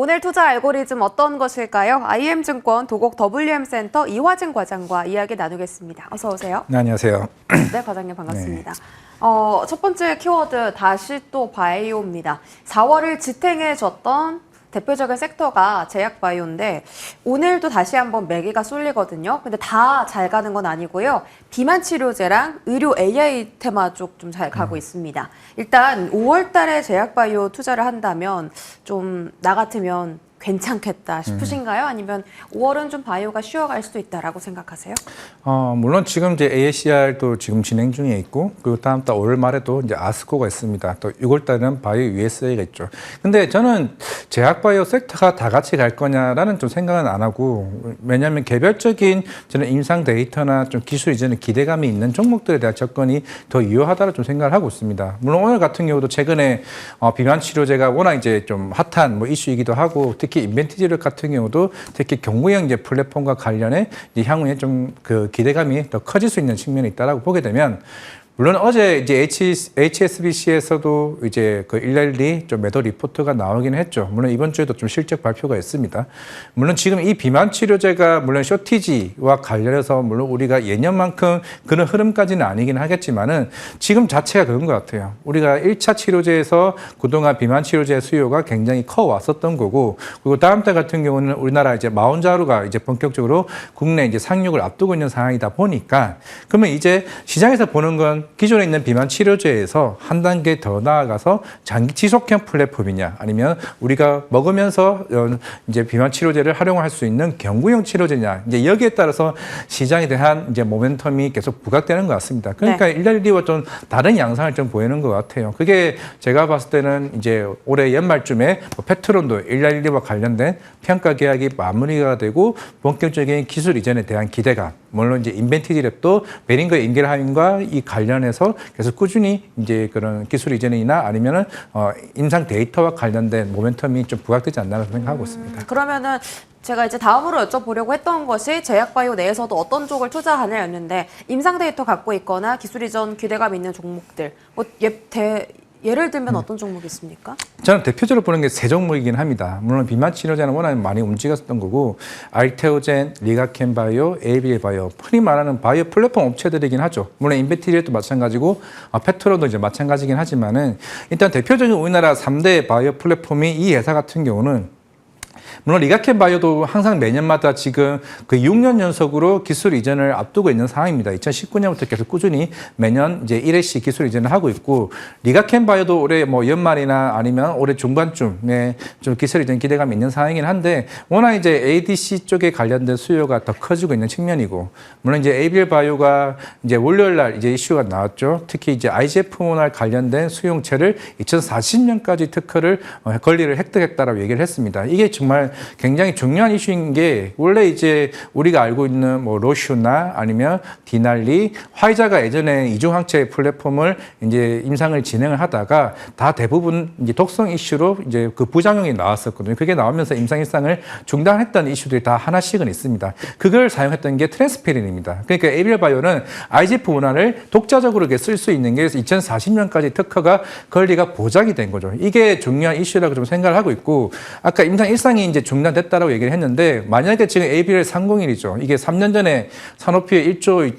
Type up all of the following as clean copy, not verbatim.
오늘 투자 알고리즘 어떤 것일까요? IM증권 도곡 WM센터 이화진 과장과 이야기 나누겠습니다. 어서 오세요. 네, 안녕하세요. 네, 과장님 반갑습니다. 네. 첫 번째 키워드 다시 또 바이오입니다. 4월을 지탱해줬던 대표적인 섹터가 제약바이오인데 오늘도 다시 한번 매기가 쏠리거든요. 근데 다 잘 가는 건 아니고요. 비만 치료제랑 의료 AI 테마 쪽 좀 잘 가고 있습니다. 일단 5월 달에 제약바이오 투자를 한다면 좀 나 같으면 괜찮겠다 싶으신가요? 아니면 5월은 좀 바이오가 쉬어갈 수도 있다라고 생각하세요? 물론 지금 이제 AACR도 지금 진행 중에 있고, 그리고 다음 달 5월 말에도 이제 아스코가 있습니다. 또 6월 달에는 바이오 USA가 있죠. 근데 저는 제약바이오 섹터가 다 같이 갈 거냐라는 좀 생각은 안 하고, 왜냐하면 개별적인 저는 임상 데이터나 좀 기술 이전에 기대감이 있는 종목들에 대한 접근이 더 유효하다고 좀 생각을 하고 있습니다. 물론 오늘 같은 경우도 최근에 비만 치료제가 워낙 이제 좀 핫한 뭐 이슈이기도 하고, 특히 인벤티지력 같은 경우도 특히 경구형 이제 플랫폼과 관련해 이제 향후에 좀 그 기대감이 더 커질 수 있는 측면이 있다라고 보게 되면, 물론 어제 이제 HSBC에서도 이제 그 일일이 좀 매도 리포트가 나오기는 했죠. 물론 이번 주에도 좀 실적 발표가 있습니다. 물론 지금 이 비만 치료제가 물론 쇼티지와 관련해서 물론 우리가 예년만큼 그런 흐름까지는 아니긴 하겠지만은 지금 자체가 그런 것 같아요. 우리가 1차 치료제에서 그동안 비만 치료제 수요가 굉장히 커 왔었던 거고, 그리고 다음 달 같은 경우는 우리나라 이제 마흔자루가 이제 본격적으로 국내 이제 상륙을 앞두고 있는 상황이다 보니까, 그러면 이제 시장에서 보는 건 기존에 있는 비만 치료제에서 한 단계 더 나아가서 장기 지속형 플랫폼이냐, 아니면 우리가 먹으면서 이제 비만 치료제를 활용할 수 있는 경구형 치료제냐, 이제 여기에 따라서 시장에 대한 이제 모멘텀이 계속 부각되는 것 같습니다. 그러니까 일일리와 좀 다른 양상을 좀 보이는 것 같아요. 그게 제가 봤을 때는 이제 올해 연말쯤에 페트론도 일일리와 관련된 평가 계약이 마무리가 되고 본격적인 기술 이전에 대한 기대감, 물론 이제 인벤티지랩도 베링거 인겔하임과 이 관련해서 계속 꾸준히 이제 그런 기술 이전이나 아니면은 임상 데이터와 관련된 모멘텀이 좀 부각되지 않나 생각하고 있습니다. 그러면은 제가 이제 다음으로 여쭤보려고 했던 것이 제약바이오 내에서도 어떤 쪽을 투자하냐였는데, 임상 데이터 갖고 있거나 기술 이전 기대감 있는 종목들, 예를 들면 어떤 종목이 있습니까? 저는 대표적으로 보는 게 세 종목이긴 합니다. 물론 비만 치료제는 워낙 많이 움직였었던 거고, 알테오젠, 리가켄바이오, 에이비엘바이오, 흔히 말하는 바이오 플랫폼 업체들이긴 하죠. 물론 인베티리도 마찬가지고 페트로도 이제 마찬가지긴 하지만은, 일단 대표적인 우리나라 3대 바이오 플랫폼이 이 회사 같은 경우는, 물론 리가켄바이오도 항상 매년마다 지금 그 6년 연속으로 기술 이전을 앞두고 있는 상황입니다. 2019년부터 계속 꾸준히 매년 이제 1회씩 기술 이전을 하고 있고, 리가켄바이오도 올해 뭐 연말이나 아니면 올해 중반쯤에 좀 기술 이전 기대감이 있는 상황이긴 한데, 워낙 이제 ADC 쪽에 관련된 수요가 더 커지고 있는 측면이고, 물론 이제 에이비엘바이오가 이제 월요일 날 이제 이슈가 나왔죠. 특히 이제 IGF-1R 관련된 수용체를 2040년까지 특허를 권리를 획득했다라고 얘기를 했습니다. 이게 정말 굉장히 중요한 이슈인 게, 원래 이제 우리가 알고 있는 뭐 로슈나 아니면 디날리, 화이자가 예전에 이중항체 플랫폼을 이제 임상을 진행을 하다가 다 대부분 이제 독성 이슈로 이제 그 부작용이 나왔었거든요. 그게 나오면서 임상 일상을 중단했던 이슈들이 다 하나씩은 있습니다. 그걸 사용했던 게 트랜스페린입니다. 그러니까 에이비엘바이오는 IGF-1R을 독자적으로 쓸 수 있는 게 2040년까지 특허가 권리가 보장이 된 거죠. 이게 중요한 이슈라고 좀 생각을 하고 있고, 아까 임상 일상이 이제 중단됐다라고 얘기를 했는데, 만약에 지금 ABL301이죠. 이게 3년 전에 산오피에 1조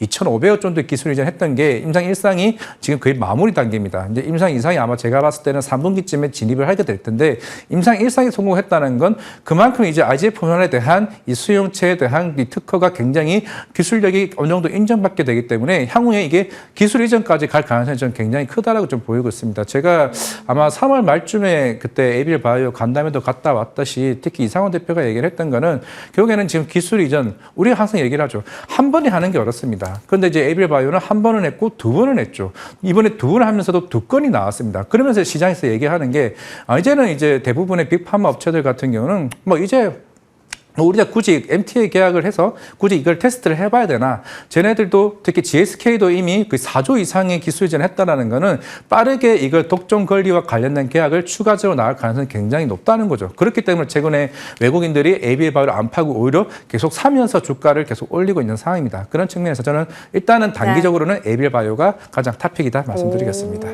2,500억 정도 기술 이전했던 게 임상 1상이 지금 거의 마무리 단계입니다. 이제 임상 2상이 아마 제가 봤을 때는 3분기쯤에 진입을 하게 될 텐데, 임상 1상이 성공했다는 건 그만큼 이제 IGF-1R에 대한 이 수용체에 대한 이 특허가 굉장히 기술력이 어느 정도 인정받게 되기 때문에 향후에 이게 기술 이전까지 갈 가능성이 좀 굉장히 크다라고 좀 보이고 있습니다. 제가 아마 3월 말쯤에 그때 에이비엘 바이오 간담회도 갔다 왔다시, 특히 이상원 대표가 얘기를 했던 거는, 결국에는 지금 기술 이전, 우리가 항상 얘기를 하죠. 한 번에 하는 게 어렵습니다. 그런데 이제 에이비엘 바이오는 한 번은 했고 두 번은 했죠. 이번에 두 번을 하면서도 두 건이 나왔습니다. 그러면서 시장에서 얘기하는 게, 이제는 이제 대부분의 빅파마 업체들 같은 경우는 뭐 이제 우리가 굳이 MTA 계약을 해서 굳이 이걸 테스트를 해봐야 되나? 쟤네들도 특히 GSK도 이미 그 4조 이상의 기술 이전을 했다는 거는 빠르게 이걸 독점 권리와 관련된 계약을 추가적으로 나갈 가능성이 굉장히 높다는 거죠. 그렇기 때문에 최근에 외국인들이 ABL바이오를 안 파고 오히려 계속 사면서 주가를 계속 올리고 있는 상황입니다. 그런 측면에서 저는 일단은 단기적으로는 ABL바이오가 가장 탑픽이다 말씀드리겠습니다.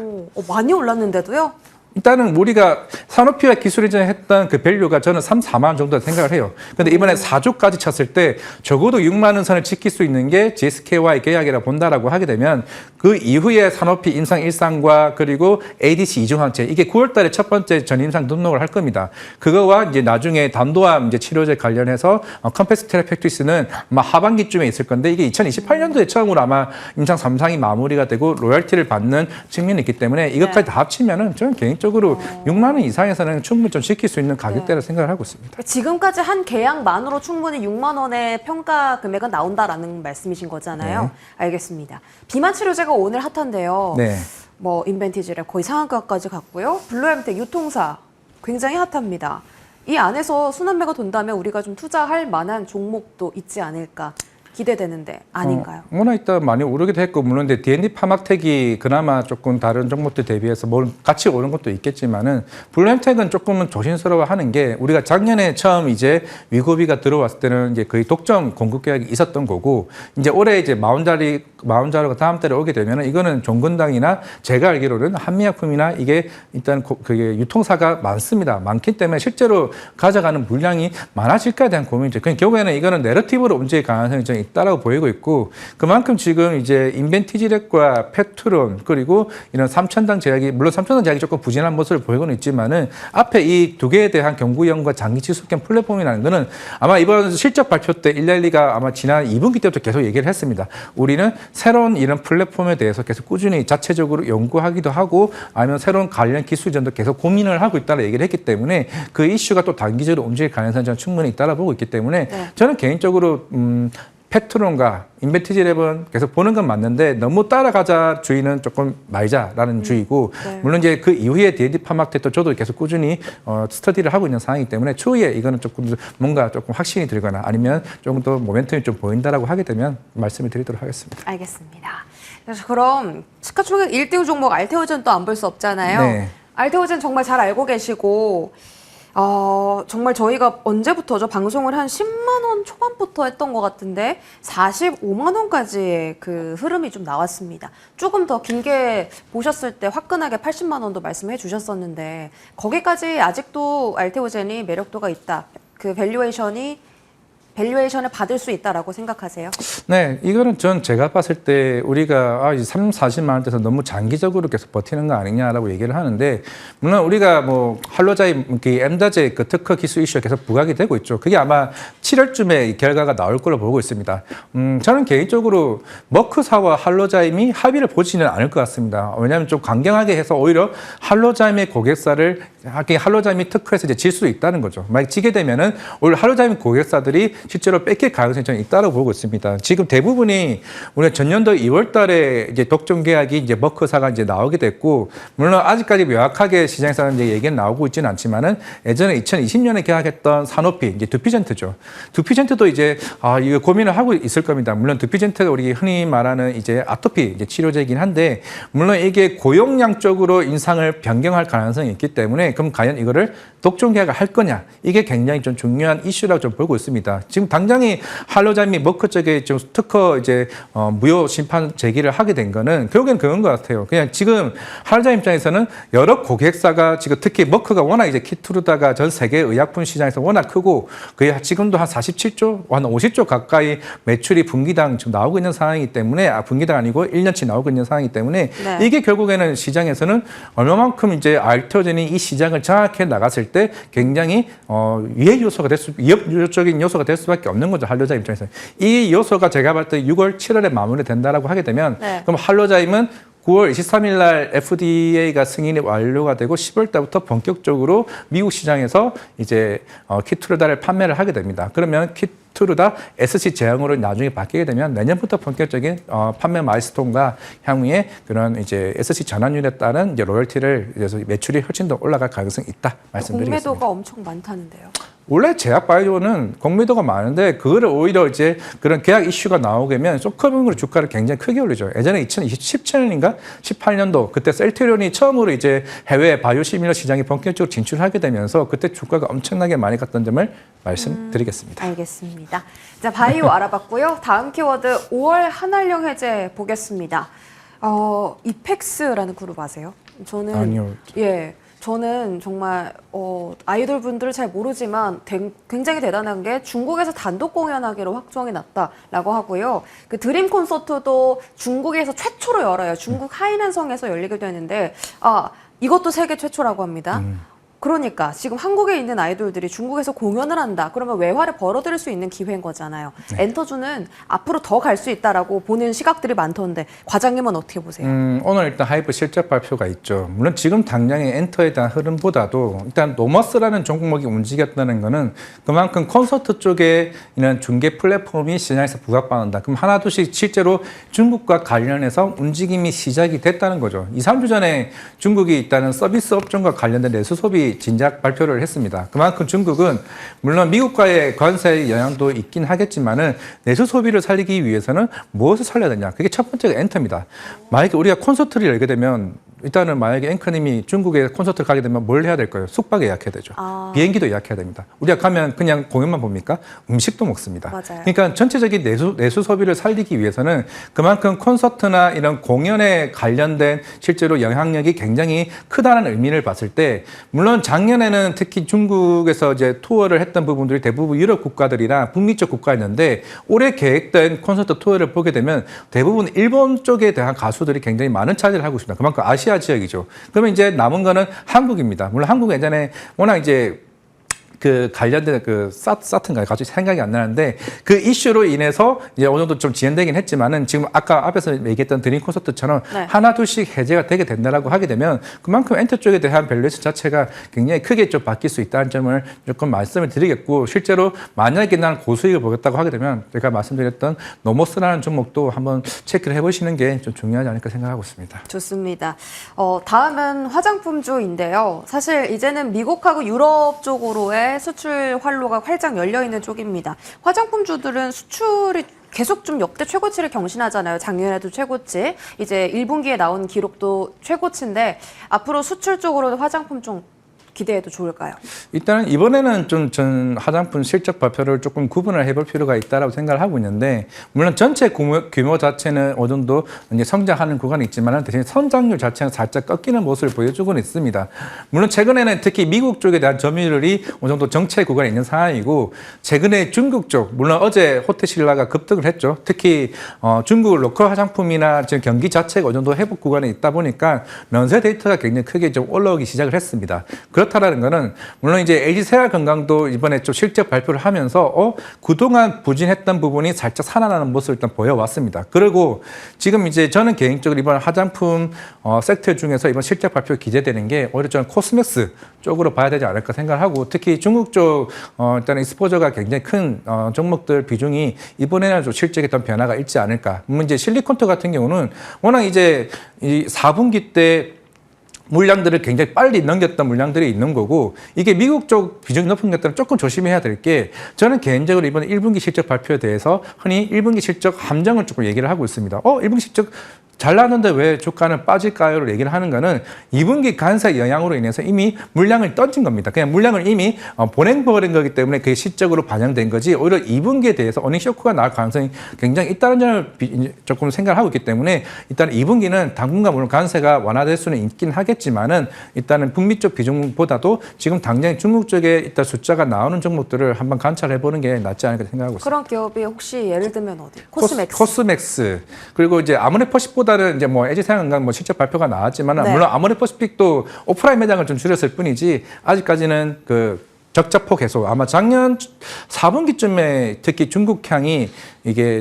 많이 올랐는데도요? 일단은 우리가 산업피와 기술이전에 했던 그 밸류가 저는 3, 4만 원 정도 생각을 해요. 근데 이번에 4조까지 쳤을 때 적어도 6만 원 선을 지킬 수 있는 게 GSK와의 계약이라 본다라고 하게 되면 그 이후에 산업피 인상 일상과 그리고 ADC 이중항체 이게 9월 달에 첫 번째 전임상 등록을 할 겁니다. 그거와 이제 나중에 담도암 이제 치료제 관련해서 컴패스 테라펙티스는 아마 하반기쯤에 있을 건데 이게 2028년도에 처음으로 아마 임상 3상이 마무리가 되고 로열티를 받는 측면이 있기 때문에 이것까지 다 합치면은 저는 개인적으로 6만 원 이상에서는 충분히 좀 지킬 수 있는 가격대라 생각을 하고 있습니다. 지금까지 한 계약만으로 충분히 6만 원의 평가 금액은 나온다라는 말씀이신 거잖아요. 네. 알겠습니다. 비만 치료제가 오늘 핫한데요. 네. 뭐 인벤티지랩 거의 상한가까지 갔고요. 블루엠텍 유통사 굉장히 핫합니다. 이 안에서 순환매가 돈다면 우리가 좀 투자할 만한 종목도 있지 않을까 기대되는데 아닌가요? 워낙 일단 많이 오르기도 했고 물론 근데 D&D 파막텍이 그나마 조금 다른 종목들 대비해서 뭘 같이 오른 것도 있겠지만은 블루엠텍은 조금은 조심스러워하는 게 우리가 작년에 처음 이제 위고비가 들어왔을 때는 이제 거의 독점 공급 계약이 있었던 거고 이제 올해 이제 마운자로가 다음 달에 오게 되면은 이거는 종근당이나 제가 알기로는 한미약품이나 이게 일단 그게 유통사가 많기 때문에 실제로 가져가는 물량이 많아질까에 대한 고민이죠. 그냥 결국에는 이거는 내러티브로 움직일 가능성이 좀 있다라고 보이고 있고 그만큼 지금 이제 인벤티지렉과 페트론 그리고 이런 삼천당 제약이 물론 삼천당 제약이 조금 부진한 모습을 보이고는 있지만은 앞에 이 두 개에 대한 경구형과 장기 지속형 플랫폼이라는 거는 아마 이번 실적 발표 때 112가 아마 지난 2분기 때부터 계속 얘기를 했습니다. 우리는 새로운 이런 플랫폼에 대해서 계속 꾸준히 자체적으로 연구하기도 하고 아니면 새로운 관련 기술전도 계속 고민을 하고 있다는 얘기를 했기 때문에 그 이슈가 또 단기적으로 움직일 가능성이 저는 충분히 있다고 보고 있기 때문에 저는 개인적으로 페트론과 인벤티지랩은 계속 보는 건 맞는데 너무 따라가자 주의는 조금 말자라는 주의고 물론 이제 그 이후에 D&D 파막텍도 저도 계속 꾸준히 스터디를 하고 있는 상황이기 때문에 추후에 이거는 조금 뭔가 조금 확신이 들거나 아니면 조금 더 모멘텀이 좀 보인다라고 하게 되면 말씀을 드리도록 하겠습니다. 알겠습니다. 그래서 그럼 시가총액 1등 종목 알테오젠 또 안 볼 수 없잖아요. 네. 알테오젠 정말 잘 알고 계시고 정말 저희가 언제부터죠? 방송을 한 10만 원 초반부터 했던 것 같은데 45만 원까지의 그 흐름이 좀 나왔습니다. 조금 더 길게 보셨을 때 화끈하게 80만 원도 말씀해 주셨었는데 거기까지 아직도 알테오젠이 매력도가 있다. 그 밸류에이션을 받을 수 있다라고 생각하세요? 네, 이거는 전 제가 봤을 때 우리가 40만 원대에서 너무 장기적으로 계속 버티는 거 아니냐라고 얘기를 하는데 물론 우리가 뭐 할로자임, 엠다제 그 특허 기술 이슈가 계속 부각이 되고 있죠. 그게 아마 7월쯤에 결과가 나올 걸로 보고 있습니다. 저는 개인적으로 머크사와 할로자임이 합의를 보지는 않을 것 같습니다. 왜냐하면 좀 강경하게 해서 오히려 할로자임의 고객사를 할로자임이 특허에서 이제 질 수도 있다는 거죠. 만약 지게 되면은 오히려 할로자임 고객사들이 실제로 뺏길 가능성이 저는 있다고 보고 있습니다. 지금 대부분이 우리가 전년도 2월 달에 이제 독점 계약이 이제 머크사가 이제 나오게 됐고, 물론 아직까지 명확하게 시장에서는 이제 얘기는 나오고 있지는 않지만은 예전에 2020년에 계약했던 산오피, 이제 두피젠트죠. 두피젠트도 이제 이거 고민을 하고 있을 겁니다. 물론 두피젠트가 우리 흔히 말하는 이제 아토피 이제 치료제이긴 한데, 물론 이게 고용량 쪽으로 인상을 변경할 가능성이 있기 때문에 그럼 과연 이거를 독점 계약을 할 거냐? 이게 굉장히 좀 중요한 이슈라고 좀 보고 있습니다. 지금 당장이 할로자임이 머크 쪽에 좀 특허 이제 무효 심판 제기를 하게 된 거는 결국엔 그런 것 같아요. 그냥 지금 할로자임 입장에서는 여러 고객사가 지금 특히 머크가 워낙 이제 키투르다가 전 세계 의약품 시장에서 워낙 크고 그게 지금도 한 47조, 한 50조 가까이 매출이 분기당 지금 나오고 있는 상황이기 때문에 분기당 아니고 1년치 나오고 있는 상황이기 때문에 이게 결국에는 시장에서는 얼마만큼 이제 알테오젠이 이 시장을 장악해 나갔을 때 굉장히 위의 요소가 위협적인 요소가 될 수밖에 없는 거죠. 할로자임 입장에서. 이 요소가 제가 봤을 때 6월, 7월에 마무리된다라고 하게 되면 그럼 할로자임은 9월 23일 날 FDA가 승인이 완료가 되고 10월 달부터 본격적으로 미국 시장에서 이제 키투르다를 판매를 하게 됩니다. 그러면 키투르다 SC 제형으로 나중에 바뀌게 되면 내년부터 본격적인 판매 마일스톤과 향후에 그런 이제 SC 전환율에 따른 이제 로열티를 그래서 매출이 훨씬 더 올라갈 가능성이 있다 말씀드리겠습니다. 공매도가 엄청 많다는데요. 원래 제약 바이오는 공매도가 많은데 그거를 오히려 이제 그런 계약 이슈가 나오게 되면 쇼커빙으로 주가를 굉장히 크게 올리죠. 예전에 2017년인가 18년도 그때 셀트리온이 처음으로 이제 해외 바이오시밀러 시장에 본격적으로 진출하게 되면서 그때 주가가 엄청나게 많이 갔던 점을 말씀드리겠습니다. 알겠습니다. 자, 바이오 알아봤고요. 다음 키워드 5월 한알령 해제 보겠습니다. 이펙스라는 그룹 아세요? 저는 아니요. 예. 저는 정말 아이돌 분들을 잘 모르지만 굉장히 대단한 게 중국에서 단독 공연하기로 확정이 났다라고 하고요. 그 드림 콘서트도 중국에서 최초로 열어요. 중국 하이난성에서 열리게 되는데 이것도 세계 최초라고 합니다. 그러니까 지금 한국에 있는 아이돌들이 중국에서 공연을 한다. 그러면 외화를 벌어들일 수 있는 기회인 거잖아요. 네. 엔터주는 앞으로 더 갈 수 있다라고 보는 시각들이 많던데 과장님은 어떻게 보세요? 오늘 일단 하이브 실적 발표가 있죠. 물론 지금 당장의 엔터에 대한 흐름보다도 일단 노머스라는 종목이 움직였다는 거는 그만큼 콘서트 쪽에 있는 중개 플랫폼이 시장에서 부각받는다. 그럼 하나둘씩 실제로 중국과 관련해서 움직임이 시작이 됐다는 거죠. 2, 3주 전에 중국이 일단은 서비스 업종과 관련된 내수 소비 진작 발표를 했습니다. 그만큼 중국은 물론 미국과의 관세의 영향도 있긴 하겠지만은 내수 소비를 살리기 위해서는 무엇을 살려야 되냐? 그게 첫 번째가 엔터입니다. 만약에 우리가 콘서트를 열게 되면 일단은 만약에 앵커님이 중국에 콘서트를 가게 되면 뭘 해야 될까요? 숙박 예약해야 되죠. 비행기도 예약해야 됩니다. 우리가 가면 그냥 공연만 봅니까? 음식도 먹습니다. 맞아요. 그러니까 전체적인 내수 소비를 살리기 위해서는 그만큼 콘서트나 이런 공연에 관련된 실제로 영향력이 굉장히 크다는 의미를 봤을 때 물론 작년에는 특히 중국에서 이제 투어를 했던 부분들이 대부분 유럽 국가들이나 북미 쪽 국가였는데 올해 계획된 콘서트 투어를 보게 되면 대부분 일본 쪽에 대한 가수들이 굉장히 많은 차지를 하고 있습니다. 그만큼 아시아 지역이죠. 그러면 이제 남은 거는 한국입니다. 물론 한국은 예전에 워낙 이제 그 관련된 그 사트인가요? 갑자기 생각이 안 나는데 그 이슈로 인해서 이제 어느 정도 좀 지연되긴 했지만은 지금 아까 앞에서 얘기했던 드림 콘서트처럼 네. 하나 둘씩 해제가 되게 된다라고 하게 되면 그만큼 엔터 쪽에 대한 밸류에이션 자체가 굉장히 크게 좀 바뀔 수 있다는 점을 조금 말씀을 드리겠고 실제로 만약에 난 고수익을 보겠다고 하게 되면 제가 말씀드렸던 노모스라는 종목도 한번 체크를 해보시는 게 좀 중요하지 않을까 생각하고 있습니다. 좋습니다. 다음은 화장품주인데요. 사실 이제는 미국하고 유럽 쪽으로의 수출 활로가 활짝 열려 있는 쪽입니다. 화장품주들은 수출이 계속 좀 역대 최고치를 경신하잖아요. 작년에도 최고치, 이제 1분기에 나온 기록도 최고치인데 앞으로 수출 쪽으로도 화장품 좀 기대해도 좋을까요? 일단은 이번에는 좀 전 화장품 실적 발표를 조금 구분을 해볼 필요가 있다라고 생각을 하고 있는데 물론 전체 규모 자체는 어느 정도 이제 성장하는 구간이 있지만 대신 성장률 자체는 살짝 꺾이는 모습을 보여주고는 있습니다. 물론 최근에는 특히 미국 쪽에 대한 점유율이 어느 정도 정체 구간에 있는 상황이고 최근에 중국 쪽 물론 어제 호텔신라가 급등을 했죠. 특히 중국 로컬 화장품이나 지금 경기 자체가 어느 정도 회복 구간에 있다 보니까 면세 데이터가 굉장히 크게 좀 올라오기 시작을 했습니다. 그렇다라는 거는 물론 이제 LG 생활건강도 이번에 좀 실적 발표를 하면서 그동안 부진했던 부분이 살짝 살아나는 모습을 일단 보여왔습니다. 그리고 지금 이제 저는 개인적으로 이번 화장품 섹터 중에서 이번 실적 발표 기대되는 게 오히려 저는 코스맥스 쪽으로 봐야 되지 않을까 생각을 하고 특히 중국 쪽 일단 익스포저가 굉장히 큰 종목들 비중이 이번에는 좀 실적에 어떤 변화가 있지 않을까. 이제 실리콘토 같은 경우는 워낙 이제 이 4분기 때 물량들을 굉장히 빨리 넘겼던 물량들이 있는 거고 이게 미국 쪽 비중이 높은 것들은 조금 조심해야 될 게 저는 개인적으로 이번에 1분기 실적 발표에 대해서 흔히 1분기 실적 함정을 조금 얘기를 하고 있습니다. 1분기 실적 잘 나왔는데 왜 주가는 빠질까요를 얘기를 하는 거는 2분기 관세 영향으로 인해서 이미 물량을 던진 겁니다. 그냥 물량을 이미 보낸버린 거기 때문에 그게 실적으로 반영된 거지 오히려 2분기에 대해서 어닝 쇼크가 나올 가능성이 굉장히 있다는 점을 조금 생각을 하고 있기 때문에 일단 2분기는 당분간 물론 관세가 완화될 수는 있긴 하겠지만은 일단은 북미 쪽 비중보다도 지금 당장 중국 쪽에 일단 숫자가 나오는 종목들을 한번 관찰해 보는 게 낫지 않을까 생각하고 있습니다. 그런 기업이 혹시 예를 들면 어디? 코스맥스. 코스맥스. 그리고 이제 아모레퍼시픽보다는 이제 뭐 LG생활건강 뭐 실적 발표가 나왔지만 네. 물론 아모레퍼시픽도 오프라인 매장을 좀 줄였을 뿐이지 아직까지는 그 적자폭 계속 아마 작년 4분기쯤에 특히 중국향이 이게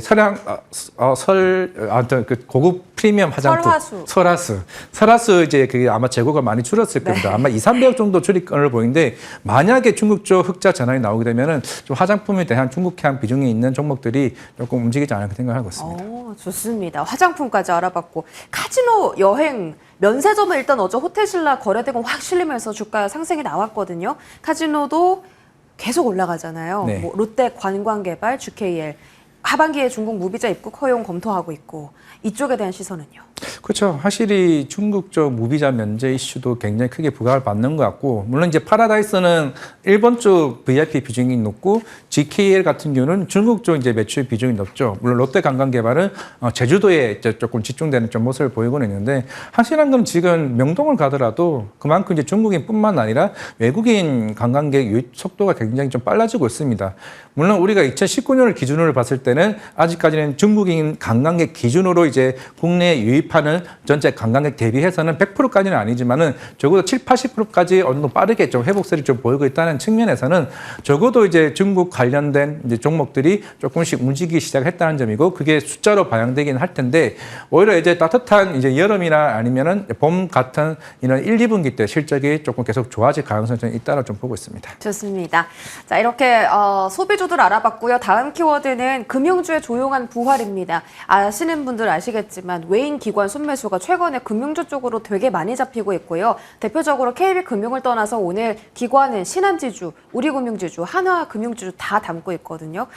그 고급 프리미엄 화장품 설화수 이제 그게 아마 재고가 많이 줄었을 겁니다. 네. 아마 200~300억 정도 줄일 걸로 보이는데 만약에 중국 쪽 흑자 전환이 나오게 되면은 좀 화장품에 대한 중국향 비중이 있는 종목들이 조금 움직이지 않을까 생각하고 있습니다. 좋습니다. 화장품까지 알아봤고 카지노 여행 면세점은 일단 어제 호텔신라 거래대금 확 실리면서 주가 상승이 나왔거든요. 카지노도 계속 올라가잖아요. 네. 뭐 롯데 관광개발, GKL 하반기에 중국 무비자 입국 허용 검토하고 있고 이쪽에 대한 시선은요? 그렇죠. 확실히 중국 쪽 무비자 면제 이슈도 굉장히 크게 부각을 받는 것 같고, 물론 이제 파라다이스는 일본 쪽 VIP 비중이 높고 GKL 같은 경우는 중국 쪽 이제 매출 비중이 높죠. 물론 롯데관광개발은 제주도에 이제 조금 집중되는 좀 모습을 보이고는 있는데, 확실한 건 지금 명동을 가더라도 그만큼 이제 중국인뿐만 아니라 외국인 관광객 유입 속도가 굉장히 좀 빨라지고 있습니다. 물론 우리가 2019년을 기준으로 봤을 때는 아직까지는 중국인 관광객 기준으로 이제 국내에 유입하는 전체 관광객 대비해서는 100%까지는 아니지만은 적어도 7, 80%까지 어느 정도 빠르게 좀 회복세를 좀 보이고 있다는 측면에서는 적어도 이제 중국 관련된 이제 종목들이 조금씩 움직이기 시작했다는 점이고, 그게 숫자로 반영되긴 할 텐데, 오히려 이제 따뜻한 이제 여름이나 아니면은 봄 같은 이런 1, 2분기 때 실적이 조금 계속 좋아질 가능성이 좀 있다고 좀 보고 있습니다. 좋습니다. 자, 이렇게 소비주들 알아봤고요. 다음 키워드는 금융주의 조용한 부활입니다. 아시는 분들 아시겠지만 외인 기관 순매수가 최근에 금융주 쪽으로 되게 많이 잡히고 있고요. 대표적으로 KB금융을 떠나서 오늘 기관은 신한지주, 우리금융지주, 하나금융지주 다 담고 있거든요.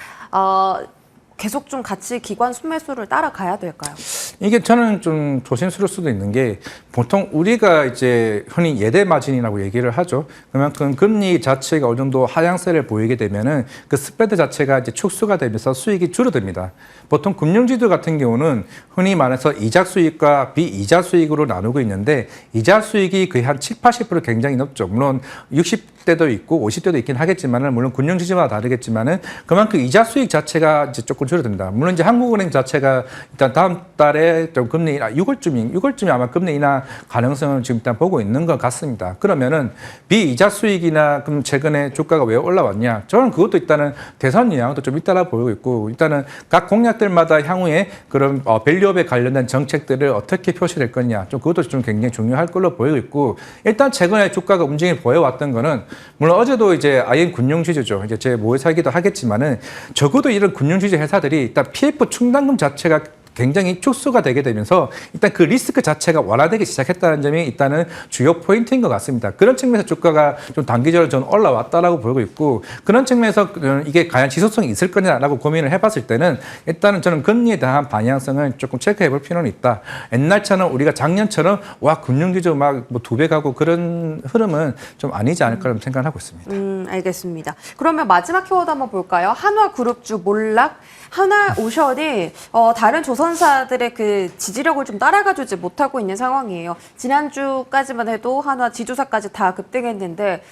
계속 좀 같이 기관 순매수를 따라가야 될까요? 이게 저는 좀 조심스러울 수도 있는 게, 보통 우리가 이제 흔히 예대 마진이라고 얘기를 하죠. 그만큼 금리 자체가 어느 정도 하향세를 보이게 되면은 그 스프레드 자체가 이제 축소가 되면서 수익이 줄어듭니다. 보통 금융지주 같은 경우는 흔히 말해서 이자 수익과 비이자 수익으로 나누고 있는데, 이자 수익이 거의 한 7, 80% 굉장히 높죠. 물론 60대도 있고 50대도 있긴 하겠지만은, 물론 금융지주마다 다르겠지만은 그만큼 이자 수익 자체가 이제 조금 줄어든다. 물론 이제 한국은행 자체가 일단 다음 달에 좀 금리 인하, 6월쯤에 아마 금리 인하 가능성을 지금 일단 보고 있는 것 같습니다. 그러면은 비이자 수익이나 그럼 최근에 주가가 왜 올라왔냐? 저는 그것도 일단은 대선 영향도 좀 있다라 보이고 있고, 일단은 각 공약들마다 향후에 그런 밸류업에 관련된 정책들을 어떻게 표시될 거냐, 좀 그것도 좀 굉장히 중요할 걸로 보이고 있고, 일단 최근에 주가가 움직임을 보여왔던 거는, 물론 어제도 이제 IM 금융지주죠. 이제 제 모회사이기도 하겠지만은, 적어도 이런 금융지주 회사들이 일단 PF 충당금 자체가 굉장히 축소가 되게 되면서 일단 그 리스크 자체가 완화되기 시작했다는 점이 일단은 주요 포인트인 것 같습니다. 그런 측면에서 주가가 좀 단기적으로 좀 올라왔다라고 보고 있고, 그런 측면에서 이게 과연 지속성이 있을 거냐라고 고민을 해봤을 때는, 일단은 저는 금리에 대한 방향성을 조금 체크해 볼 필요는 있다. 옛날처럼 우리가 작년처럼 와 금융기조 막 뭐 2배 가고 그런 흐름은 좀 아니지 않을까 생각하고 있습니다. 알겠습니다. 그러면 마지막 키워드 한번 볼까요? 한화그룹주 몰락. 하나오션이 다른 조선사들의 그 지지력을 좀 따라가주지 못하고 있는 상황이에요. 지난주까지만 해도 한화 지주사까지 다 급등했는데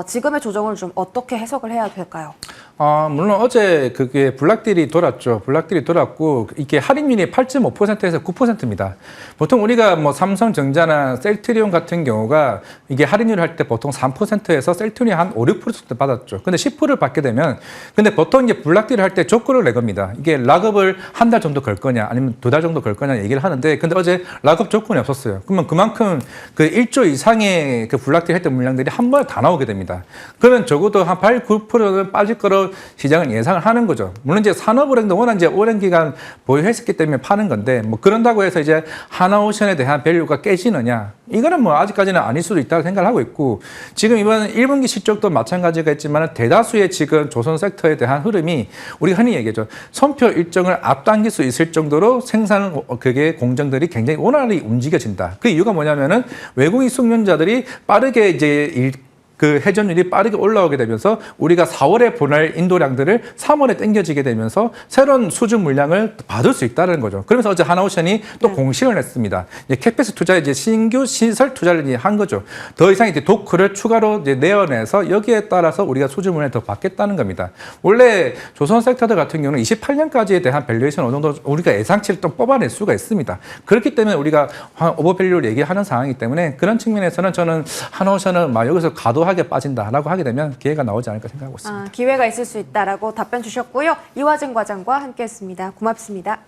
지금의 조정을 좀 어떻게 해석을 해야 될까요? 물론 어제 그게 블락딜이 돌았죠. 블락딜이 돌았고, 이게 할인율이 8.5%에서 9%입니다. 보통 우리가 뭐 삼성전자나 셀트리온 같은 경우가 이게 할인율 할 때 보통 3%에서 셀트리온이 한 5, 6% 받았죠. 근데 10%를 받게 되면, 근데 보통 이제 블락딜을 할 때 조건을 내 겁니다. 이게 락업을 한 달 정도 걸 거냐, 아니면 2달 정도 걸 거냐 얘기를 하는데, 근데 어제 락업 조건이 없었어요. 그러면 그만큼 그 1조 이상의 그 블락딜 했던 물량들이 한 번에 다 나오게 됩니다. 그러면 적어도 한 8, 9%는 빠질 거로 시장은 예상을 하는 거죠. 물론 이제 산업은행도 워낙 이제 오랜 기간 보유했었기 때문에 파는 건데, 뭐 그런다고 해서 이제 하나오션에 대한 밸류가 깨지느냐, 이거는 뭐 아직까지는 아닐 수도 있다고 생각을 하고 있고, 지금 이번 1분기 실적도 마찬가지가 있지만 대다수의 지금 조선 섹터에 대한 흐름이 우리가 흔히 얘기하죠. 선표 일정을 앞당길 수 있을 정도로 생산 그게 공정들이 굉장히 원활히 움직여진다. 그 이유가 뭐냐면은 외국인 숙련자들이 빠르게 이제 그 회전율이 빠르게 올라오게 되면서 우리가 4월에 보낼 인도량들을 3월에 땡겨지게 되면서 새로운 수주 물량을 받을 수 있다는 거죠. 그러면서 어제 하나오션이 또 공시를 했습니다. 이제 캐페스 투자, 이제 신규 시설 투자를 이제 한 거죠. 더 이상 이제 도크를 추가로 이제 내어내서 여기에 따라서 우리가 수주 물량을 더 받겠다는 겁니다. 원래 조선 섹터들 같은 경우는 28년까지에 대한 밸류에이션 어느 정도 우리가 예상치를 좀 뽑아낼 수가 있습니다. 그렇기 때문에 우리가 오버밸류를 얘기하는 상황이기 때문에, 그런 측면에서는 저는 하나오션은 막 여기서 가도 하게 빠진다라고 하게 되면 기회가 나오지 않을까 생각하고 있습니다. 기회가 있을 수 있다라고 답변 주셨고요. 이화정 과장과 함께했습니다. 고맙습니다.